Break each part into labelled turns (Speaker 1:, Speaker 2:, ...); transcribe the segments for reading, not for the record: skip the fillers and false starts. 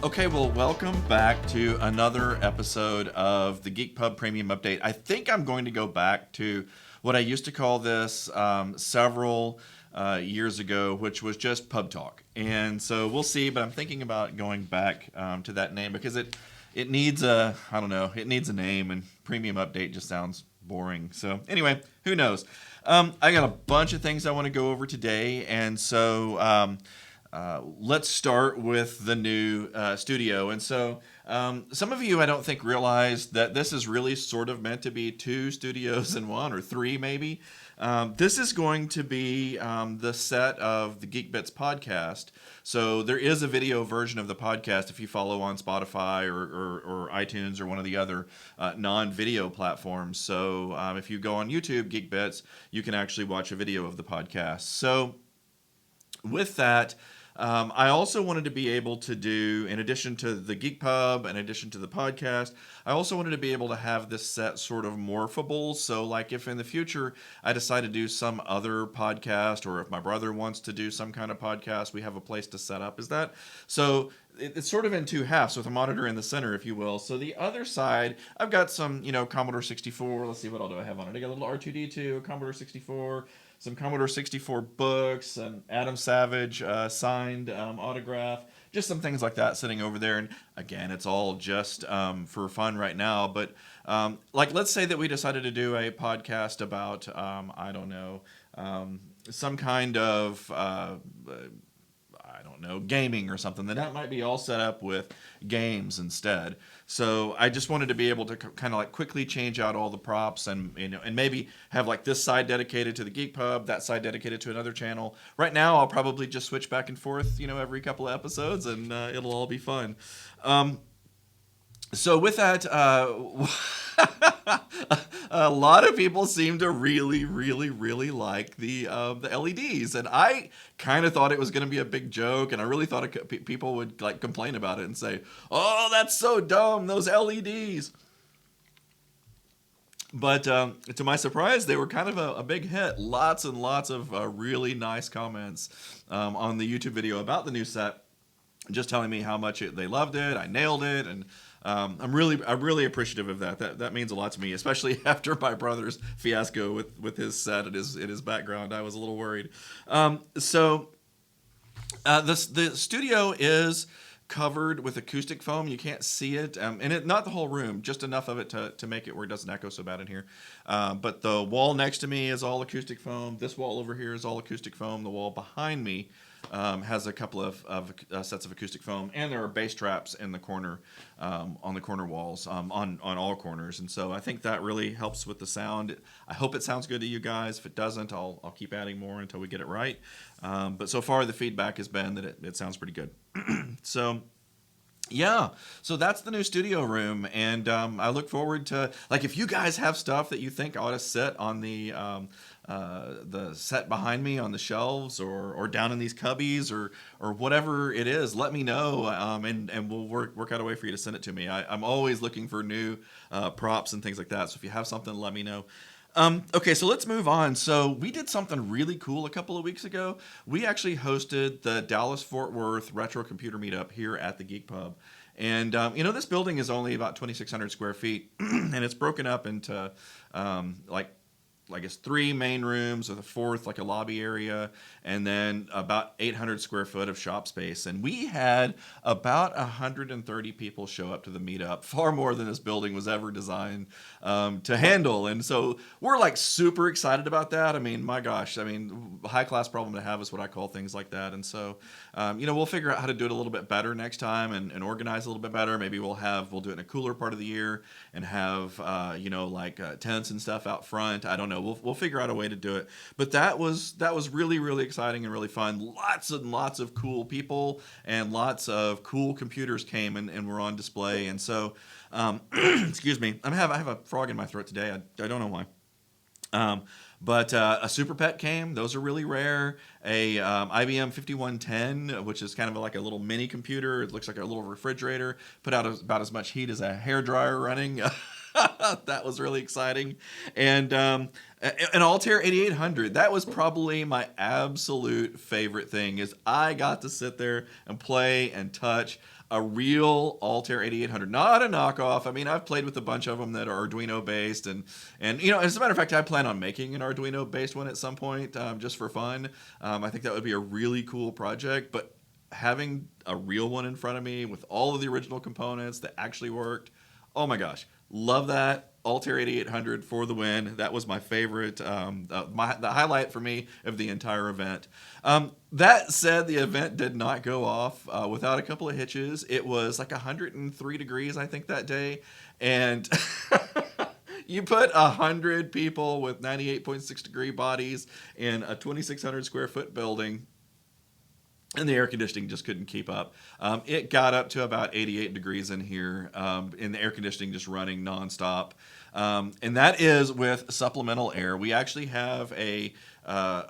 Speaker 1: Okay, well, welcome back to another episode of the Geek Pub Premium Update. I think I'm going to go back to what I used to call this several years ago, which was just Pub Talk. And so we'll see, but I'm thinking about going back to that name because it needs it needs a name, and Premium Update just sounds boring. So anyway, who knows? I got a bunch of things I want to go over today, and so let's start with the new studio. And so some of you, I don't think, realize that this is really sort of meant to be two studios in one, or three maybe. This is going to be the set of the Geek Bits podcast. So there is a video version of the podcast if you follow on Spotify or iTunes or one of the other non-video platforms. So if you go on YouTube, Geek Bits, you can actually watch a video of the podcast. So with that, I also wanted to be able to do, in addition to the Geek Pub, in addition to the podcast, I also wanted to be able to have this set sort of morphable. So like if in the future I decide to do some other podcast, or if my brother wants to do some kind of podcast, we have a place to set up. Is that? So it's sort of in two halves with a monitor in the center, if you will. So the other side, I've got some, Commodore 64. Let's see, what all do I have on it? I got a little R2D2, a Commodore 64, some Commodore 64 books, an Adam Savage signed autograph, just some things like that sitting over there. And again, it's all just for fun right now. But let's say that we decided to do a podcast about, some kind of gaming or something, then that might be all set up with games instead. So I just wanted to be able to kind of like quickly change out all the props and maybe have like this side dedicated to the Geek Pub, that side dedicated to another channel. Right now I'll probably just switch back and forth, every couple of episodes, and it'll all be fun. So with that, a lot of people seem to really, really, really like the LEDs, and I kind of thought it was going to be a big joke, and I really thought people would like complain about it and say, "Oh, that's so dumb, those LEDs." But to my surprise, they were kind of a big hit. Lots and lots of really nice comments on the YouTube video about the new set, just telling me how much they loved it. I nailed it, and I'm really appreciative of that. That means a lot to me, especially after my brother's fiasco with his set and his background. I was a little worried. The studio is covered with acoustic foam. You can't see it, and not the whole room, just enough of it to make it where it doesn't echo so bad in here. But the wall next to me is all acoustic foam. This wall over here is all acoustic foam. The wall behind me has a couple of sets of acoustic foam, and there are bass traps in the corner, on the corner walls, on all corners. And so I think that really helps with the sound. I hope it sounds good to you guys. If it doesn't, I'll keep adding more until we get it right. But so far the feedback has been that it sounds pretty good. So yeah, so that's the new studio room, and I look forward to, like, if you guys have stuff that you think ought to sit on the set behind me on the shelves, or down in these cubbies, or whatever it is, let me know, and we'll work out a way for you to send it to me. I'm always looking for new props and things like that, so if you have something, let me know. Okay, so let's move on. So we did something really cool a couple of weeks ago. We actually hosted the Dallas-Fort Worth Retro Computer Meetup here at the Geek Pub. And, this building is only about 2,600 square feet, and it's broken up into, I guess 3 main rooms with a fourth, like a lobby area, and then about 800 square foot of shop space. And we had about 130 people show up to the meetup, far more than this building was ever designed to handle. And so we're like super excited about that. I mean, my gosh, high class problem to have is what I call things like that. And so, we'll figure out how to do it a little bit better next time, and organize a little bit better. Maybe we'll do it in a cooler part of the year and have, tents and stuff out front. I don't know. We'll figure out a way to do it. But that was really, really exciting and really fun. Lots and lots of cool people and lots of cool computers came and were on display. And so, excuse me, I have a frog in my throat today. I don't know why. But a Super Pet came. Those are really rare. A IBM 5110, which is kind of like a little mini computer. It looks like a little refrigerator. Put out about as much heat as a hairdryer running. That was really exciting. And an Altair 8800. That was probably my absolute favorite thing, is I got to sit there and play and touch a real Altair 8800, not a knockoff. I mean, I've played with a bunch of them that are Arduino based, and as a matter of fact, I plan on making an Arduino based one at some point, just for fun. I think that would be a really cool project, but having a real one in front of me with all of the original components that actually worked, oh my gosh, love that. Altair 8800 for the win. That was my favorite, the highlight for me of the entire event. That said, the event did not go off without a couple of hitches. It was like 103 degrees, I think, that day. And you put 100 people with 98.6 degree bodies in a 2,600 square foot building, and the air conditioning just couldn't keep up. It got up to about 88 degrees in here, and the air conditioning just running nonstop. And that is with supplemental air. We actually have a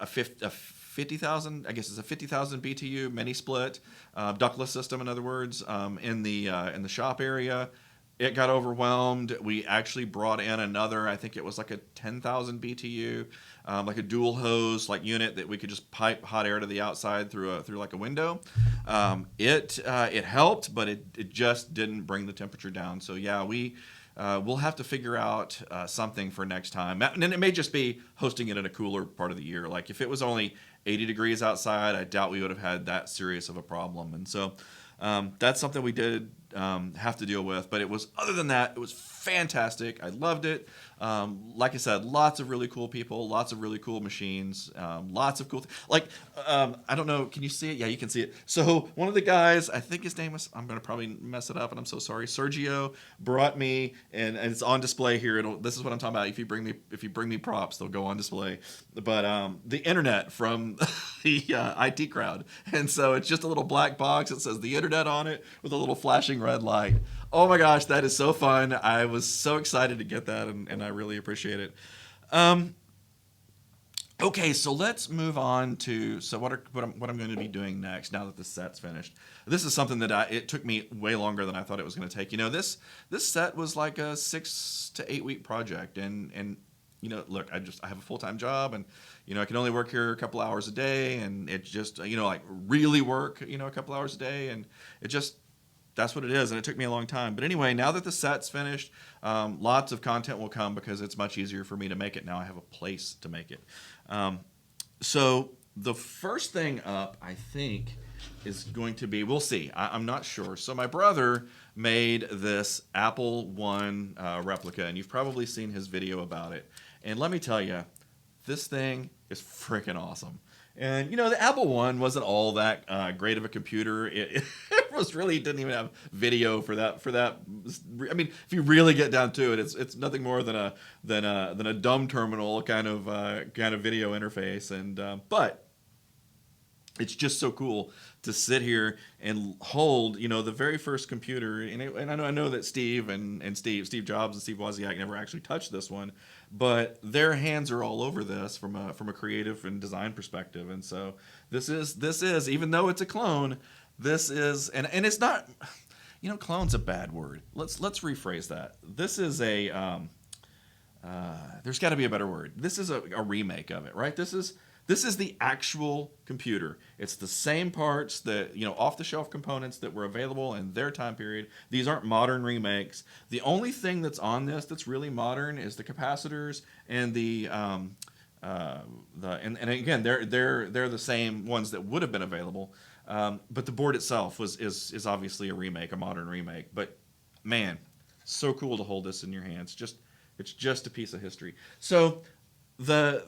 Speaker 1: 50,000, I guess it's a 50,000 BTU mini split, ductless system, in other words, in the shop area. It got overwhelmed. We actually brought in another, I think it was like a 10,000 BTU, like a dual hose like unit that we could just pipe hot air to the outside through like a window. It helped, but it just didn't bring the temperature down. So yeah, we'll have to figure out something for next time. And it may just be hosting it in a cooler part of the year. Like if it was only 80 degrees outside, I doubt we would have had that serious of a problem. And so that's something we did have to deal with. But other than that, it was fantastic. I loved it. Like I said, lots of really cool people, lots of really cool machines, lots of cool I don't know, can you see it? Yeah, you can see it. So one of the guys, I think his name was, I'm going to probably mess it up and I'm so sorry, Sergio, brought me, and it's on display here. This is what I'm talking about. If you bring me props, they'll go on display. But the internet from the IT crowd. And so it's just a little black box. It says the internet on it with a little flashing red light. Oh my gosh, that is so fun. I was so excited to get that, and I really appreciate it. Okay, so let's move on to what I'm going to be doing next now that the set's finished. This is something that it took me way longer than I thought it was going to take. This set was like a 6 to 8 week project, and look, I have a full-time job, and I can only work here a couple hours a day, and it just like really work a couple hours a day, and it just, that's what it is, and it took me a long time. But anyway, now that the set's finished, lots of content will come because it's much easier for me to make it now. I have a place to make it. So the first thing up, I think, is going to be, we'll see. I'm not sure. So my brother made this Apple One replica, and you've probably seen his video about it. And let me tell you, this thing is freaking awesome. And the Apple One wasn't all that great of a computer. It didn't even have video for that. I mean, if you really get down to it, it's nothing more than a dumb terminal kind of video interface. And but it's just so cool to sit here and hold, the very first computer. And I know that Steve Jobs and Steve Wozniak never actually touched this one, but their hands are all over this from a creative and design perspective. And so this is even though it's a clone, this is, and it's not, clone's a bad word. Let's rephrase that. This is there's got to be a better word. This is a remake of it, right? This is the actual computer. It's the same parts that, off-the-shelf components that were available in their time period. These aren't modern remakes. The only thing that's on this that's really modern is the capacitors and and again, they're the same ones that would have been available. But the board itself is obviously a remake, a modern remake. But man, so cool to hold this in your hands. It's just a piece of history. So the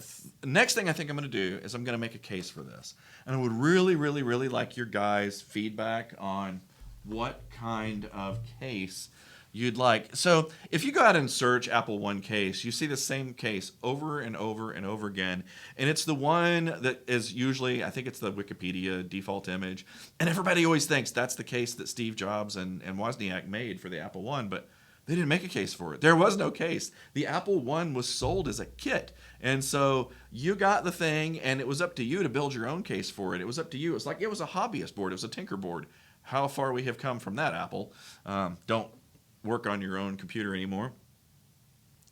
Speaker 1: next thing I think I'm going to do is I'm going to make a case for this. And I would really, really, really like your guys' feedback on what kind of case you'd like. So if you go out and search Apple One case, you see the same case over and over and over again. And it's the one that is usually, I think it's the Wikipedia default image. And everybody always thinks that's the case that Steve Jobs and Wozniak made for the Apple One, but they didn't make a case for it. There was no case. The Apple One was sold as a kit. And so you got the thing, and it was up to you to build your own case for it. It was up to you. It was like it was a hobbyist board. It was a tinker board. How far we have come from that, Apple. Don't work on your own computer anymore.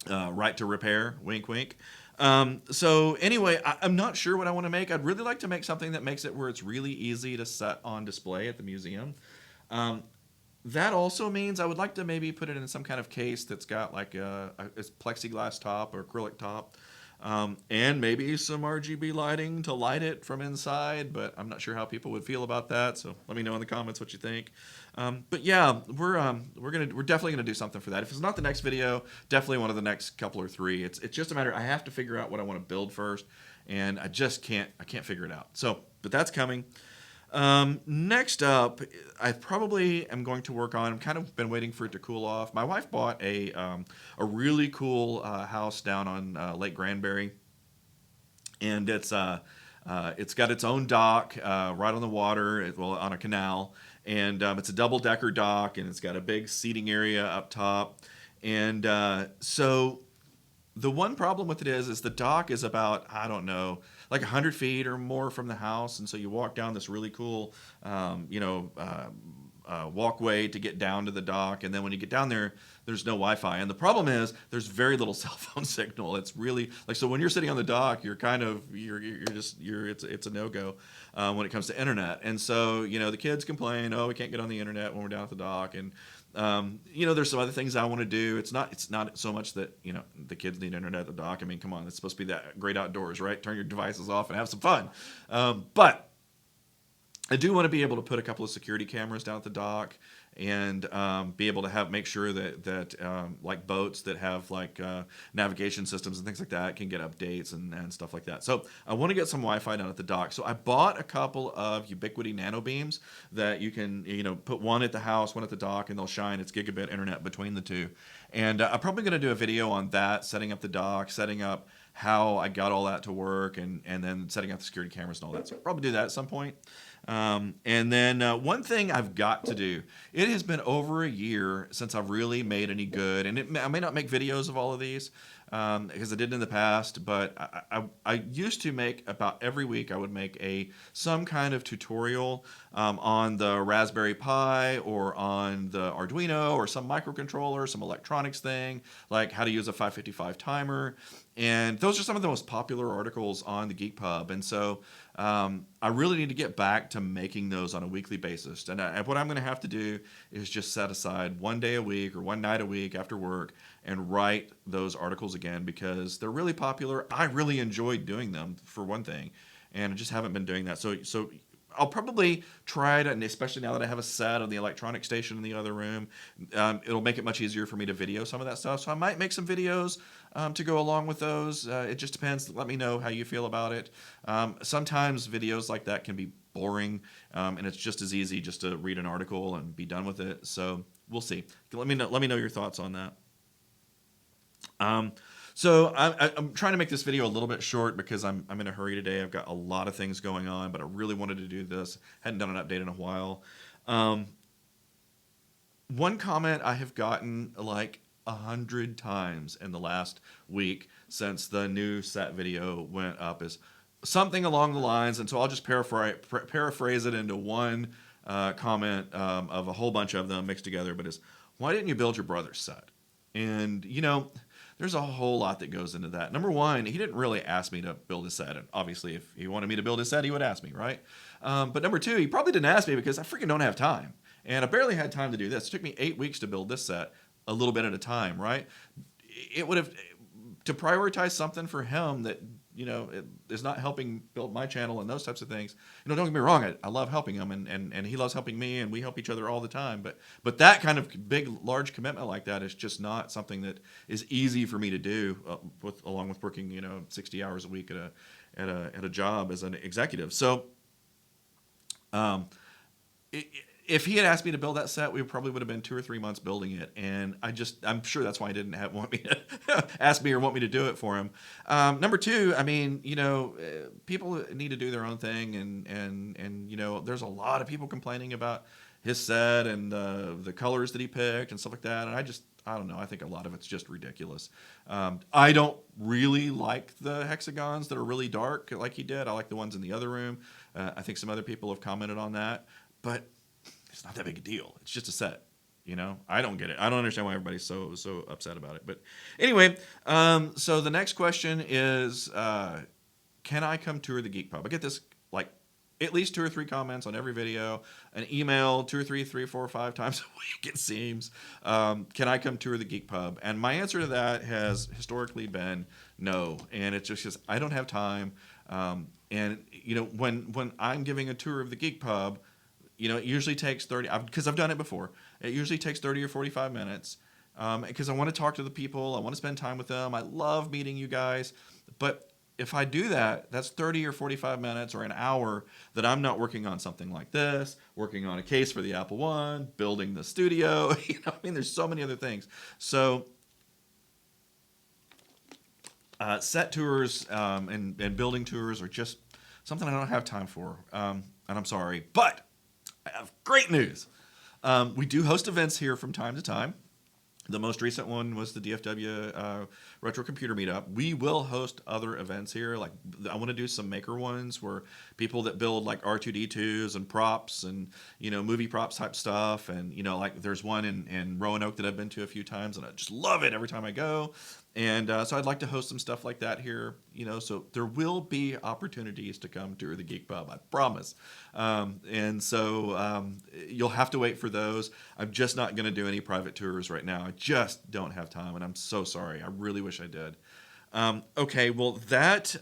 Speaker 1: Right to repair, wink, wink. So anyway, I'm not sure what I want to make. I'd really like to make something that makes it where it's really easy to set on display at the museum. that also means I would like to maybe put it in some kind of case that's got like a plexiglass top or acrylic top, and maybe some RGB lighting to light it from inside. But I'm not sure how people would feel about that. So let me know in the comments what you think. But yeah, we're definitely gonna do something for that. If it's not the next video, definitely one of the next couple or three. It's just a matter. I have to figure out what I want to build first, and I just can't figure it out. So, but that's coming. Next up, I probably am going to work on. I've kind of been waiting for it to cool off. My wife bought a really cool house down on Lake Granbury, and it's got its own dock right on the water, well, on a canal, and it's a double decker dock, and it's got a big seating area up top, and so the one problem with it is the dock is about, I don't know, like 100 feet or more from the house, and so you walk down this really cool, walkway to get down to the dock, and then when you get down there, there's no Wi-Fi, and the problem is there's very little cell phone signal. It's really like, so when you're sitting on the dock, you're kind of it's a no-go when it comes to internet, and so the kids complain, oh, we can't get on the internet when we're down at the dock, and there's some other things I want to do. It's not so much that the kids need internet at the dock. I mean, come on, it's supposed to be that great outdoors, right? Turn your devices off and have some fun. But I do want to be able to put a couple of security cameras down at the dock, and be able to make sure that like boats that have like navigation systems and things like that can get updates and stuff like that. So I want to get some Wi-Fi down at the dock. So I bought a couple of Ubiquiti nano beams that you can put one at the house, one at the dock, and they'll shine. It's gigabit internet between the two. And I'm probably going to do a video on that, setting up the dock, setting up how I got all that to work, and then setting up the security cameras and all that. So I'll probably do that at some point. And then one thing I've got to do, it has been over a year since I've really made any good, and I may not make videos of all of these because I did in the past, but I used to make about every week I would make some kind of tutorial on the Raspberry Pi or on the Arduino or some microcontroller, some electronics thing, like how to use a 555 timer. And those are some of the most popular articles on the Geek Pub. And so I really need to get back to making those on a weekly basis. And what I'm going to have to do is just set aside one day a week or one night a week after work and write those articles again, because they're really popular. I really enjoyed doing them, for one thing, and I just haven't been doing that. So I'll probably try to, and especially now that I have a set of the electronic station in the other room, it'll make it much easier for me to video some of that stuff. So I might make some videos to go along with those. It just depends. Let me know how you feel about it. Sometimes videos like that can be boring, and it's just as easy just to read an article and be done with it. So we'll see. Let me know your thoughts on that. So I'm trying to make this video a little bit short because I'm in a hurry today. I've got a lot of things going on, but I really wanted to do this. Hadn't done an update in a while. One comment I have gotten like 100 times in the last week since the new set video went up is something along the lines, and so I'll just paraphrase it into one comment of a whole bunch of them mixed together, but is, why didn't you build your brother's set? And there's a whole lot that goes into that. Number one, he didn't really ask me to build his set. And obviously, if he wanted me to build his set, he would ask me, right? But number two, he probably didn't ask me because I freaking don't have time. And I barely had time to do this. It took me 8 weeks to build this set, a little bit at a time, right? It would have, to prioritize something for him that, it is not helping build my channel and those types of things. Don't get me wrong, I love helping him, and he loves helping me, and we help each other all the time. But that kind of big, large commitment like that is just not something that is easy for me to do, along with working 60 hours a week at a job as an executive. So if he had asked me to build that set, we probably would have been 2 or 3 months building it. And I'm sure that's why he didn't want me to ask me or want me to do it for him. Number two, I mean, people need to do their own thing. And there's a lot of people complaining about his set and the colors that he picked and stuff like that. And I don't know. I think a lot of it's just ridiculous. I don't really like the hexagons that are really dark like he did. I like the ones in the other room. I think some other people have commented on that. But it's not that big a deal. It's just a set, I don't get it. I don't understand why everybody's so upset about it. But anyway, so the next question is, can I come tour the Geek Pub? I get this like at least 2 or 3 comments on every video, an email 2 or 3, 4 or 5 times a week, it seems. Can I come tour the Geek Pub? And my answer to that has historically been no. And it's just I don't have time. And when I'm giving a tour of the Geek Pub, it usually takes 30, because I've done it before. It usually takes 30 or 45 minutes because I want to talk to the people. I want to spend time with them. I love meeting you guys. But if I do that, that's 30 or 45 minutes or an hour that I'm not working on something like this, working on a case for the Apple One, building the studio. There's so many other things. So set tours and building tours are just something I don't have time for. And I'm sorry. But I have great news. We do host events here from time to time. The most recent one was the DFW Retro Computer Meetup. We will host other events here. Like I want to do some maker ones where people that build like R2D2s and props and movie props type stuff. And like there's one in Roanoke that I've been to a few times, and I just love it every time I go. And so I'd like to host some stuff like that here. So there will be opportunities to come tour the Geek Pub, I promise. And so you'll have to wait for those. I'm just not going to do any private tours right now. I just don't have time, and I'm so sorry. I really wish I did. Okay, well that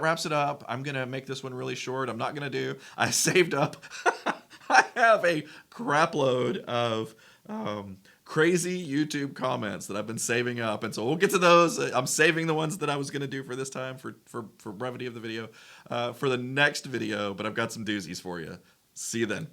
Speaker 1: wraps it up. I'm gonna make this one really short. I'm not gonna do. I saved up. I have a crap load of crazy YouTube comments that I've been saving up, and so we'll get to those. I'm saving the ones that I was gonna do for this time for brevity of the video for the next video. But I've got some doozies for you. See you then.